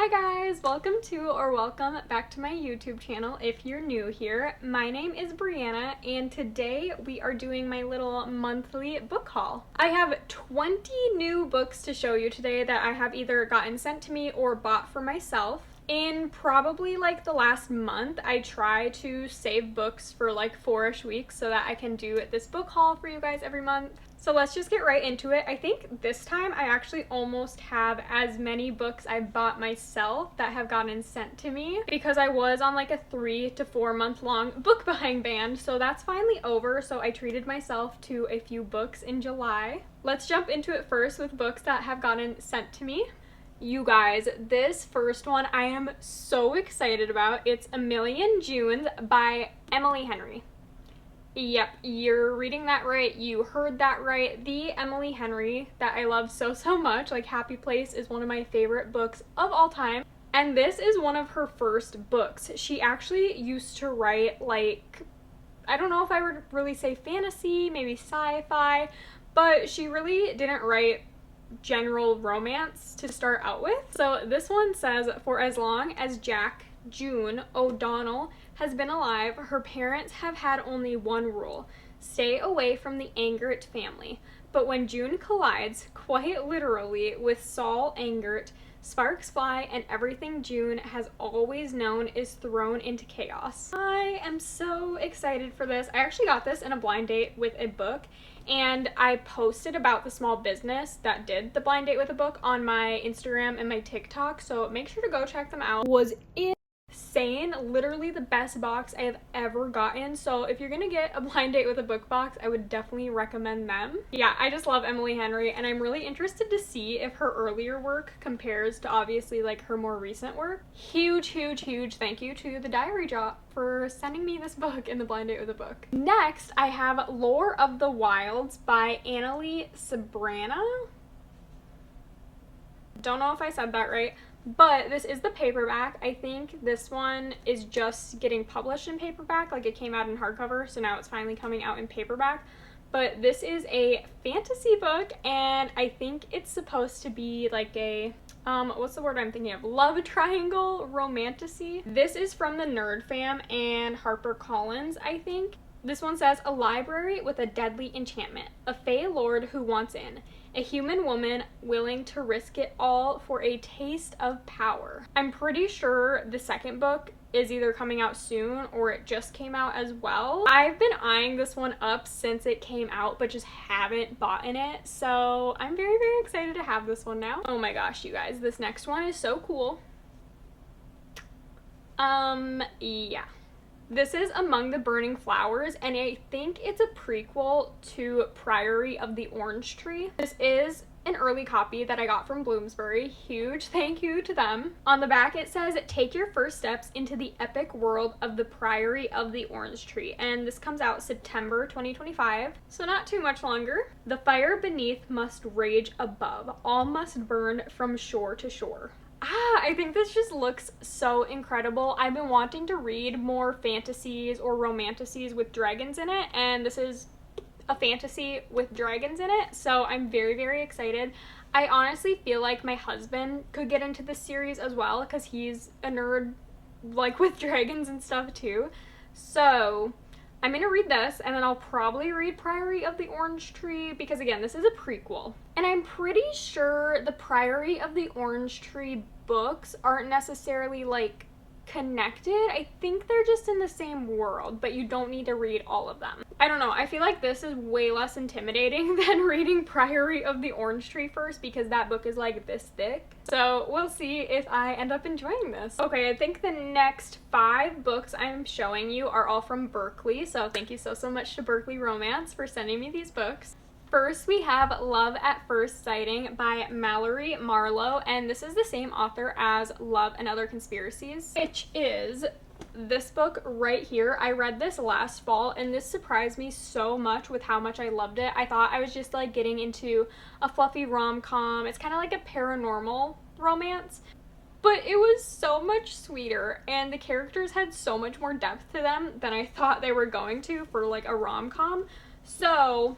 Hi guys, welcome back to my YouTube channel if you're new here. My name is Brianna and today we are doing my little monthly book haul. I have 20 new books to show you today that I have either gotten sent to me or bought for myself. In probably like the last month, I try to save books for like 4-ish weeks so that I can do this book haul for you guys every month. So let's just get right into it. I think this time I actually almost have as many books I bought myself that have gotten sent to me because I was on like a 3 to 4 month long book buying ban. So that's finally over. So I treated myself to a few books in July. Let's jump into it first with books that have gotten sent to me. You guys, this first one I am so excited about. It's A Million Junes by Emily Henry. Yep, you're reading that right. You heard that right. The Emily Henry that I love so much. Like Happy Place is one of my favorite books of all time. And this is one of her first books. She actually used to write like, I don't know if I would really say fantasy, maybe sci-fi, but she really didn't write general romance to start out with. So this one says, for as long as June O'Donnell has been alive, her parents have had only one rule: stay away from the Angert family. But when June collides, quite literally, with Saul Angert, sparks fly and everything June has always known is thrown into chaos. I am so excited for this. I actually got this in a blind date with a book, and I posted about the small business that did the blind date with a book on my Instagram and my TikTok, so make sure to go check them out. Was insane, literally the best box I have ever gotten. So if you're gonna get a blind date with a book box, I would definitely recommend them. Yeah, I just love Emily Henry, and I'm really interested to see if her earlier work compares to obviously like her more recent work. Huge thank you to the Diary Drop for sending me this book in the blind date with a book. Next, I have Lore of the Wilds by Annalie Sabrana. Don't know if I said that right, but this is the paperback. I think this one is just getting published in paperback, like it came out in hardcover, so now it's finally coming out in paperback. But this is a fantasy book, and I think it's supposed to be like a, what's the word I'm thinking of? Love triangle romantasy. This is from the Nerd Fam and HarperCollins, I think. This one says, a library with a deadly enchantment, a fey lord who wants in, a human woman willing to risk it all for a taste of power. I'm pretty sure the second book is either coming out soon or it just came out as well. I've been eyeing this one up since it came out, but just haven't bought in it. So I'm very excited to have this one now. Oh my gosh, you guys, this next one is so cool. Yeah. This is Among the Burning Flowers, and I think it's a prequel to Priory of the Orange Tree. This is an early copy that I got from Bloomsbury. Huge thank you to them. On the back it says, take your first steps into the epic world of the Priory of the Orange Tree, and this comes out September 2025, so not too much longer. The fire beneath must rage above. All must burn from shore to shore. I think this just looks so incredible. I've been wanting to read more fantasies or romantasies with dragons in it, and this is a fantasy with dragons in it, so I'm very excited. I honestly feel like my husband could get into this series as well because he's a nerd like with dragons and stuff too. So I'm gonna read this, and then I'll probably read Priory of the Orange Tree because, again, this is a prequel. And I'm pretty sure the Priory of the Orange Tree books aren't necessarily, like, connected. I think they're just in the same world, but you don't need to read all of them. I don't know. I feel like this is way less intimidating than reading Priory of the Orange Tree first because that book is like this thick. So we'll see if I end up enjoying this. Okay, I think the next 5 books I'm showing you are all from Berkeley, so thank you so much to Berkeley Romance for sending me these books. First, we have Love at First Sighting by Mallory Marlowe, and this is the same author as Love and Other Conspiracies, which is this book right here. I read this last fall, and this surprised me so much with how much I loved it. I thought I was just like getting into a fluffy rom-com. It's kind of like a paranormal romance, but it was so much sweeter, and the characters had so much more depth to them than I thought they were going to for like a rom-com. So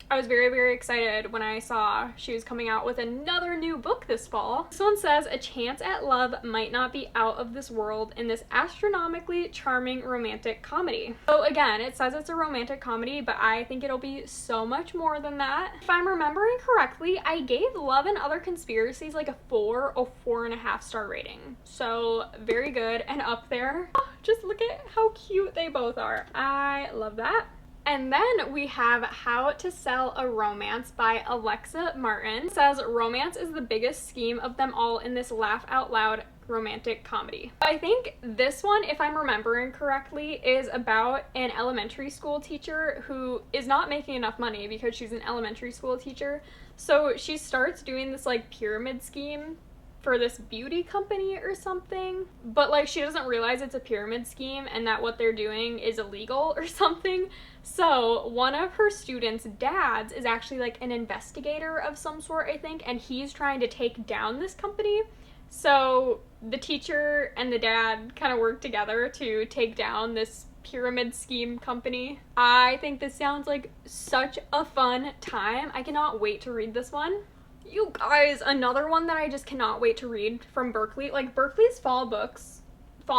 I was very, very excited when I saw she was coming out with another new book this fall. This one says, a chance at love might not be out of this world in this astronomically charming romantic comedy. So again, it says it's a romantic comedy, but I think it'll be so much more than that. If I'm remembering correctly, I gave Love and Other Conspiracies like a 4 or 4.5 star rating. So very good and up there. Oh, just look at how cute they both are. I love that. And then we have How to Sell a Romance by Alexa Martin. It says, romance is the biggest scheme of them all in this laugh out loud romantic comedy. I think this one, if I'm remembering correctly, is about an elementary school teacher who is not making enough money because she's an elementary school teacher. So she starts doing this like pyramid scheme for this beauty company or something, but like she doesn't realize it's a pyramid scheme and that what they're doing is illegal or something. So one of her students' dads is actually like an investigator of some sort, I think, and he's trying to take down this company. So the teacher and the dad kind of work together to take down this pyramid scheme company. I think this sounds like such a fun time. I cannot wait to read this one. You guys, another one that I just cannot wait to read from Berkeley. Like, Berkeley's fall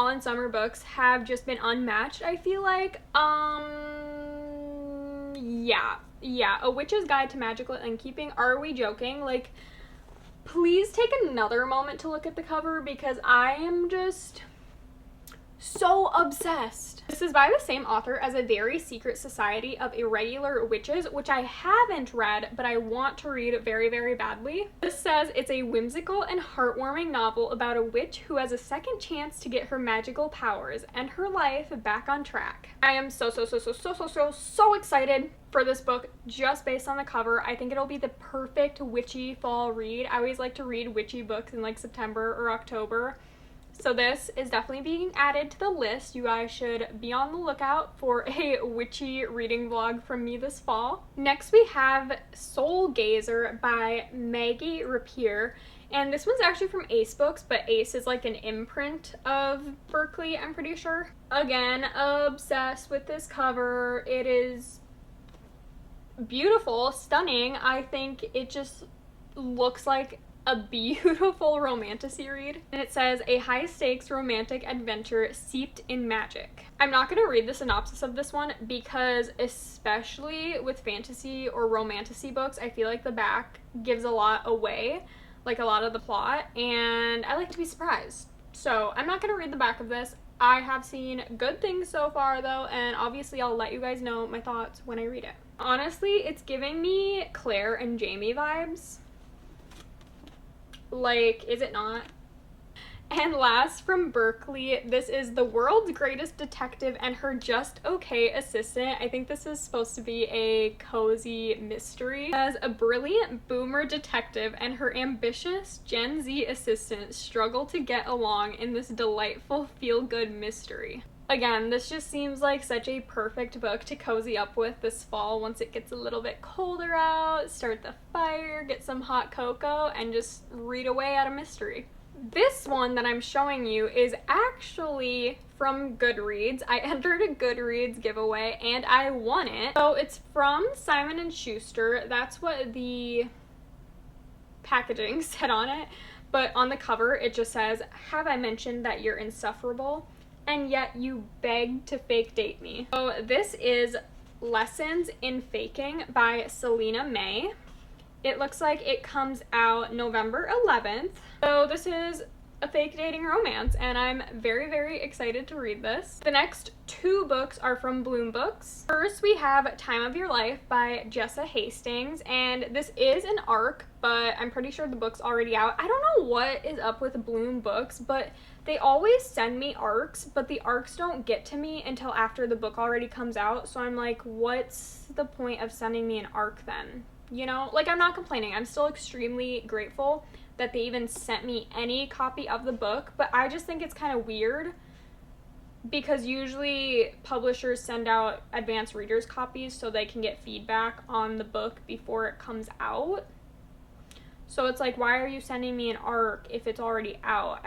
and summer books have just been unmatched, I feel like. Yeah. A Witch's Guide to Magical Innkeeping. Are we joking? Like, please take another moment to look at the cover because I am just so obsessed. This is by the same author as A Very Secret Society of Irregular Witches, which I haven't read, but I want to read very, very badly. This says it's a whimsical and heartwarming novel about a witch who has a second chance to get her magical powers and her life back on track. I am so excited for this book just based on the cover. I think it'll be the perfect witchy fall read. I always like to read witchy books in like September or October. So this is definitely being added to the list. You guys should be on the lookout for a witchy reading vlog from me this fall. Next we have Soul Gazer by Maggie Rapier. And this one's actually from Ace Books, but Ace is like an imprint of Berkeley, I'm pretty sure. Again, obsessed with this cover. It is beautiful, stunning. I think it just looks like a beautiful romantasy read. And it says, a high-stakes romantic adventure seeped in magic. I'm not going to read the synopsis of this one because, especially with fantasy or romantasy books, I feel like the back gives a lot away, like a lot of the plot, and I like to be surprised. So I'm not going to read the back of this. I have seen good things so far though, and obviously I'll let you guys know my thoughts when I read it. Honestly, it's giving me Claire and Jamie vibes. Like, is it not? And last from Berkeley, this is The World's Greatest Detective and Her Just Okay Assistant. I think this is supposed to be a cozy mystery. As a brilliant boomer detective and her ambitious Gen Z assistant struggle to get along in this delightful feel-good mystery. Again, this just seems like such a perfect book to cozy up with this fall once it gets a little bit colder out, start the fire, get some hot cocoa, and just read away at a mystery. This one that I'm showing you is actually from Goodreads. I entered a Goodreads giveaway and I won it. So it's from Simon & Schuster. That's what the packaging said on it. But on the cover, it just says, "Have I mentioned that you're insufferable? And yet you beg to fake date me." So this is Lessons in Faking by Selena May. It looks like it comes out November 11th. So this is a fake dating romance, and I'm very, very excited to read this. The next two books are from Bloom Books. First, we have Time of Your Life by Jessa Hastings, and this is an ARC, but I'm pretty sure the book's already out. I don't know what is up with Bloom Books, but they always send me ARCs, but the ARCs don't get to me until after the book already comes out, so I'm like, what's the point of sending me an ARC then? You know, like, I'm not complaining. I'm still extremely grateful that they even sent me any copy of the book, but I just think it's kind of weird because usually publishers send out advanced readers copies so they can get feedback on the book before it comes out. So it's like, why are you sending me an ARC if it's already out?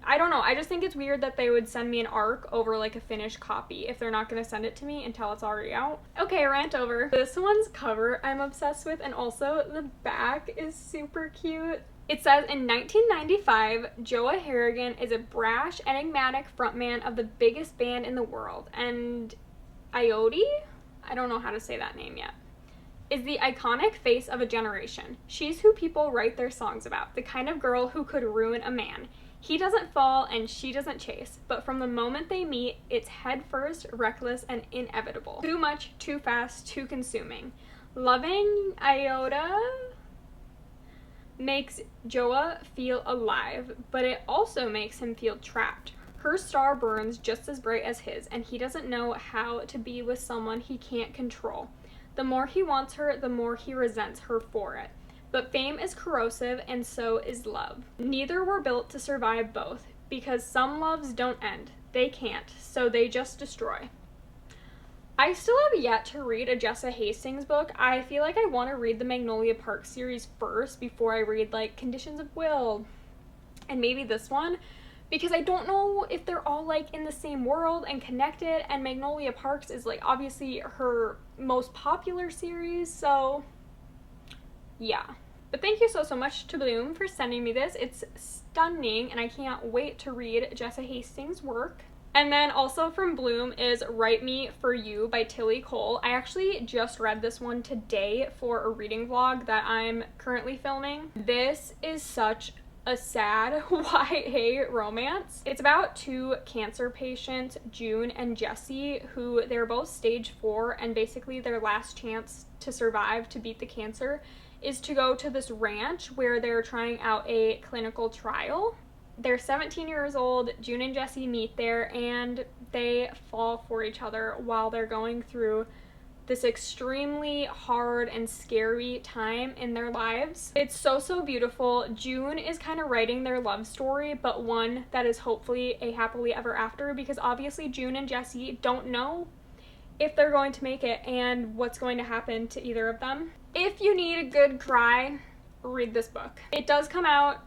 I don't know. I just think it's weird that they would send me an ARC over like a finished copy if they're not going to send it to me until it's already out. Okay, rant over. This one's cover I'm obsessed with, and also the back is super cute. It says, in 1995, Joa Harrigan is a brash, enigmatic frontman of the biggest band in the world, and Iodi? I don't know how to say that name yet. Is the iconic face of a generation. She's who people write their songs about, the kind of girl who could ruin a man. He doesn't fall and she doesn't chase, but from the moment they meet, it's head first, reckless, and inevitable. Too much, too fast, too consuming. Loving Iota makes Joa feel alive, but it also makes him feel trapped. Her star burns just as bright as his, and he doesn't know how to be with someone he can't control. The more he wants her, the more he resents her for it. But fame is corrosive, and so is love. Neither were built to survive both, because some loves don't end. They can't, so they just destroy. I still have yet to read a Jessa Hastings book. I feel like I want to read the Magnolia Park series first before I read, like, Conditions of Will and maybe this one, because I don't know if they're all, like, in the same world and connected, and Magnolia Parks is, like, obviously her most popular series, so yeah. But thank you so much to Bloom for sending me this. It's stunning, and I can't wait to read Jessa Hastings' work. And then also from Bloom is Write Me For You by Tilly Cole. I actually just read this one today for a reading vlog that I'm currently filming. This is such a sad YA romance. It's about two cancer patients, June and Jesse, who they're both stage 4, and basically their last chance to survive, to beat the cancer, is to go to this ranch where they're trying out a clinical trial. They're 17 years old, June and Jesse meet there, and they fall for each other while they're going through this extremely hard and scary time in their lives. It's so beautiful. June is kind of writing their love story, but one that is hopefully a happily ever after, because obviously June and Jesse don't know if they're going to make it and what's going to happen to either of them. If you need a good cry, read this book. It does come out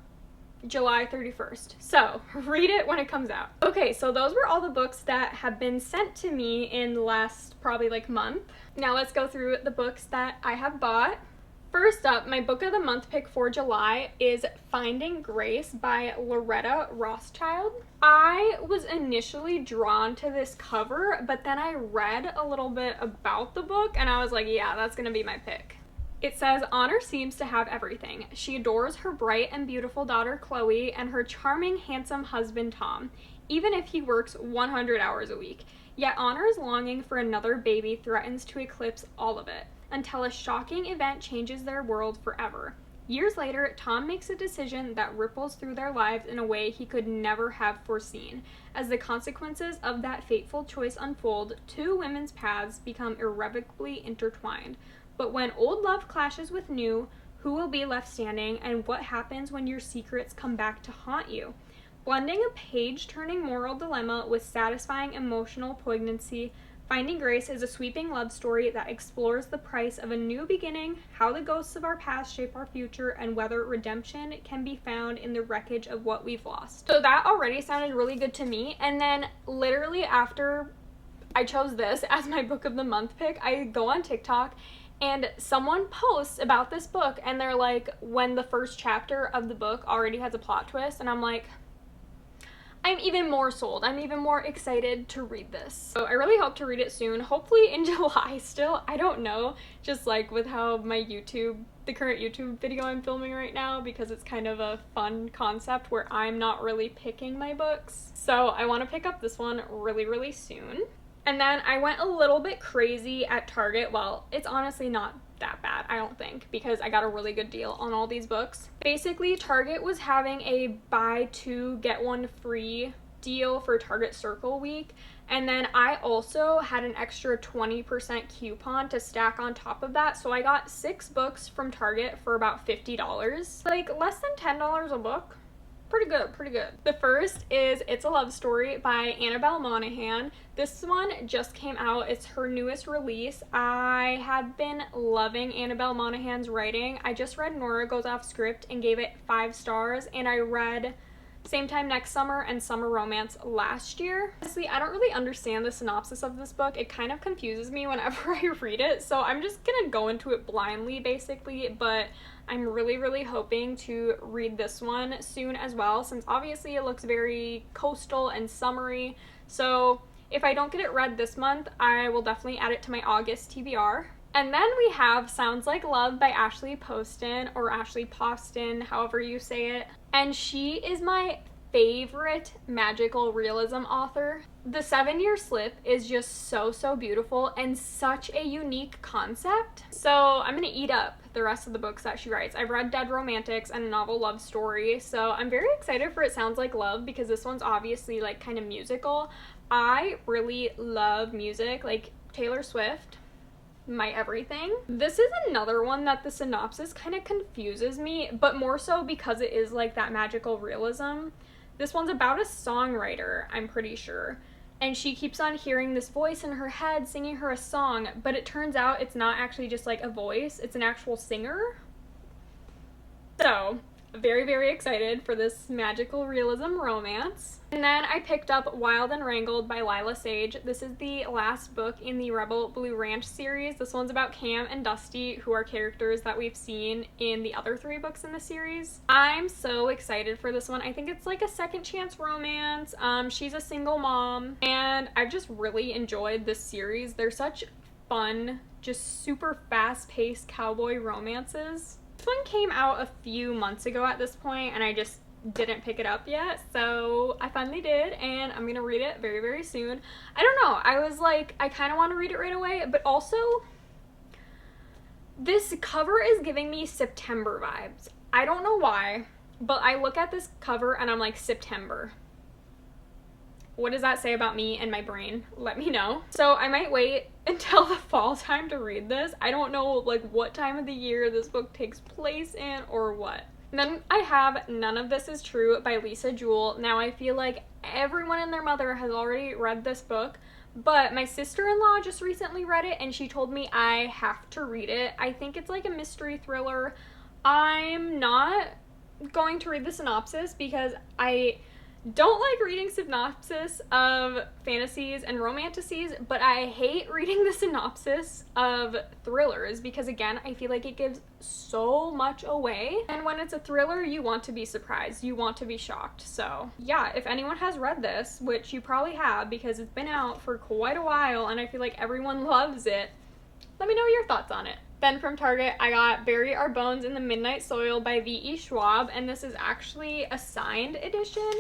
July 31st, so read it when it comes out. Okay, so those were all the books that have been sent to me in the last probably like month. Now let's go through the books that I have bought. First up, my book of the month pick for July is Finding Grace by Loretta Rothschild. I was initially drawn to this cover, but then I read a little bit about the book and I was like, yeah, that's gonna be my pick. It says, Honor seems to have everything. She adores her bright and beautiful daughter, Chloe, and her charming, handsome husband, Tom, even if he works 100 hours a week. Yet Honor's longing for another baby threatens to eclipse all of it, until a shocking event changes their world forever. Years later, Tom makes a decision that ripples through their lives in a way he could never have foreseen. As the consequences of that fateful choice unfold, two women's paths become irrevocably intertwined. But when old love clashes with new, who will be left standing, and what happens when your secrets come back to haunt you? Blending a page-turning moral dilemma with satisfying emotional poignancy, Finding Grace is a sweeping love story that explores the price of a new beginning, how the ghosts of our past shape our future, and whether redemption can be found in the wreckage of what we've lost. So that already sounded really good to me, and then literally after I chose this as my book of the month pick, I go on TikTok and someone posts about this book and they're like, when the first chapter of the book already has a plot twist, and I'm like, I'm even more sold. I'm even more excited to read this. So I really hope to read it soon, hopefully in July still. I don't know, just like with how my the current YouTube video I'm filming right now, because it's kind of a fun concept where I'm not really picking my books. So I want to pick up this one really soon. And then I went a little bit crazy at Target. Well, it's honestly not that bad, I don't think, because I got a really good deal on all these books. Basically, Target was having a buy two, get one free deal for Target Circle Week. And then I also had an extra 20% coupon to stack on top of that. So I got 6 books from Target for about $50. Like less than $10 a book. Pretty good. The first is It's a Love Story by Annabelle Monaghan. This one just came out. It's her newest release. I have been loving Annabelle Monaghan's writing. I just read Nora Goes Off Script and gave it 5 stars, and I read Same Time Next Summer and Summer Romance last year. Honestly, I don't really understand the synopsis of this book. It kind of confuses me whenever I read it, so I'm just gonna go into it blindly basically, but I'm really hoping to read this one soon as well, since obviously it looks very coastal and summery. So if I don't get it read this month, I will definitely add it to my August TBR. And then we have Sounds Like Love by Ashley Poston, or Ashley Poston, however you say it. And she is my favorite magical realism author. The 7-Year Slip is just so beautiful and such a unique concept. So I'm gonna eat up the rest of the books that she writes. I've read Dead Romantics and A Novel Love Story, so I'm very excited for It Sounds Like Love because this one's obviously like kind of musical. I really love music, like Taylor Swift, my everything. This is another one that the synopsis kind of confuses me, but more so because it is like that magical realism. This one's about a songwriter, I'm pretty sure, and she keeps on hearing this voice in her head singing her a song, but it turns out it's not actually just like a voice, it's an actual singer. So very excited for this magical realism romance. And then I picked up Wild and Wrangled by Lila Sage. This is the last book in the Rebel Blue Ranch series. This one's about Cam and Dusty, who are characters that we've seen in the other 3 books in the series. I'm so excited for this one. I think it's like a second chance romance. She's a single mom, and I've just really enjoyed this series. They're such fun, just super fast-paced cowboy romances. This one came out a few months ago at this point, and I just didn't pick it up yet, so I finally did, and I'm gonna read it very soon. I don't know, I was like, I kind of want to read it right away, but also this cover is giving me September vibes. I don't know why, but I look at this cover and I'm like, September. What does that say about me and my brain? Let me know. So I might wait until the fall time to read this. I don't know like what time of the year this book takes place in or what. Then I have None of This Is True by Lisa Jewell. Now I feel like everyone and their mother has already read this book, but my sister-in-law just recently read it and she told me I have to read it. I think it's like a mystery thriller. I'm not going to read the synopsis because I don't like reading synopsis of fantasies and romanticises, but I hate reading the synopsis of thrillers because, again, I feel like it gives so much away. And when it's a thriller, you want to be surprised. You want to be shocked. So, yeah, if anyone has read this, which you probably have because it's been out for quite a while and I feel like everyone loves it, let me know your thoughts on it. Then from Target, I got Bury Our Bones in the Midnight Soil by V.E. Schwab, and this is actually a signed edition.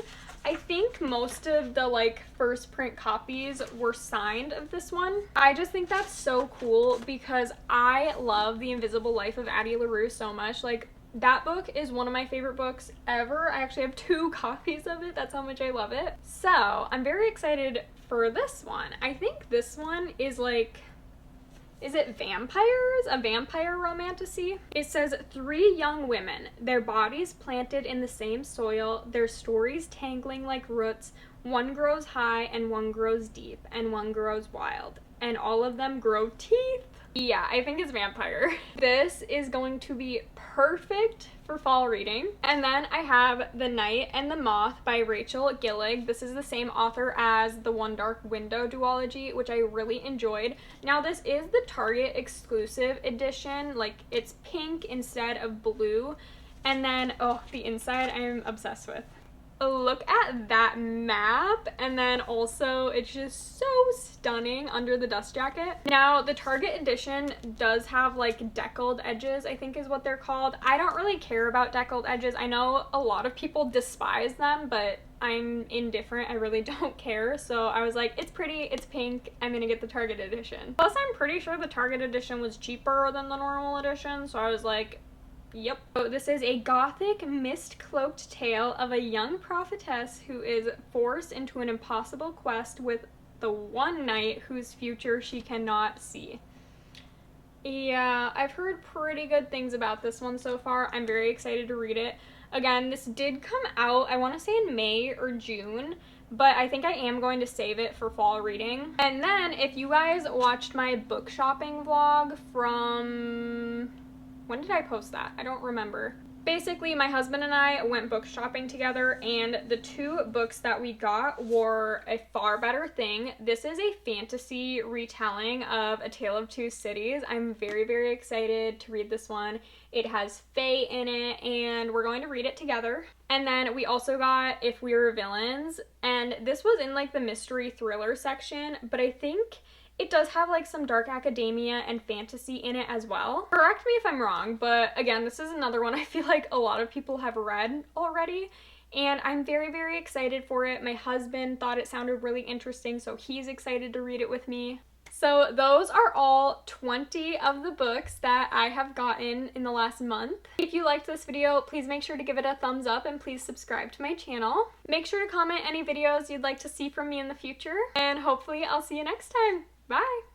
I think most of the like first print copies were signed of this one. I just think that's so cool because I love The Invisible Life of Addie LaRue so much. Like, that book is one of my favorite books ever. I actually have 2 copies of it. That's how much I love it. So I'm very excited for this one. I think this one is like, is it vampires? A vampire romantasy? It says 3 young women, their bodies planted in the same soil, their stories tangling like roots. One grows high and one grows deep and one grows wild, and all of them grow teeth. Yeah, I think it's vampire. This is going to be perfect for fall reading. And then I have The Night and the Moth by Rachel Gillig. This is the same author as the One Dark Window duology, which I really enjoyed. Now this is the Target exclusive edition. Like, it's pink instead of blue. And then, oh, the inside I'm obsessed with. Look at that map, and then also it's just so stunning under the dust jacket. Now the Target edition does have like deckled edges, I think is what they're called. I don't really care about deckled edges. I know a lot of people despise them, but I'm indifferent. I really don't care. So I was like, it's pretty, it's pink, I'm gonna get the Target edition. Plus I'm pretty sure the Target edition was cheaper than the normal edition, so I was like, yep. So this is a gothic, mist-cloaked tale of a young prophetess who is forced into an impossible quest with the one knight whose future she cannot see. Yeah, I've heard pretty good things about this one so far. I'm very excited to read it. Again, this did come out, I want to say in May or June, but I think I am going to save it for fall reading. And then, if you guys watched my book shopping vlog from... when did I post that? I don't remember. Basically, my husband and I went book shopping together, and the two books that we got were a far better thing. This is a fantasy retelling of A Tale of Two Cities. I'm very, very excited to read this one. It has fae in it, and we're going to read it together. And then we also got If We Were Villains, and this was in like the mystery thriller section, but I think it does have like some dark academia and fantasy in it as well. Correct me if I'm wrong, but again, this is another one I feel like a lot of people have read already, and I'm very, very excited for it. My husband thought it sounded really interesting, so he's excited to read it with me. So those are all 20 of the books that I have gotten in the last month. If you liked this video, please make sure to give it a thumbs up and please subscribe to my channel. Make sure to comment any videos you'd like to see from me in the future, and hopefully I'll see you next time. Bye!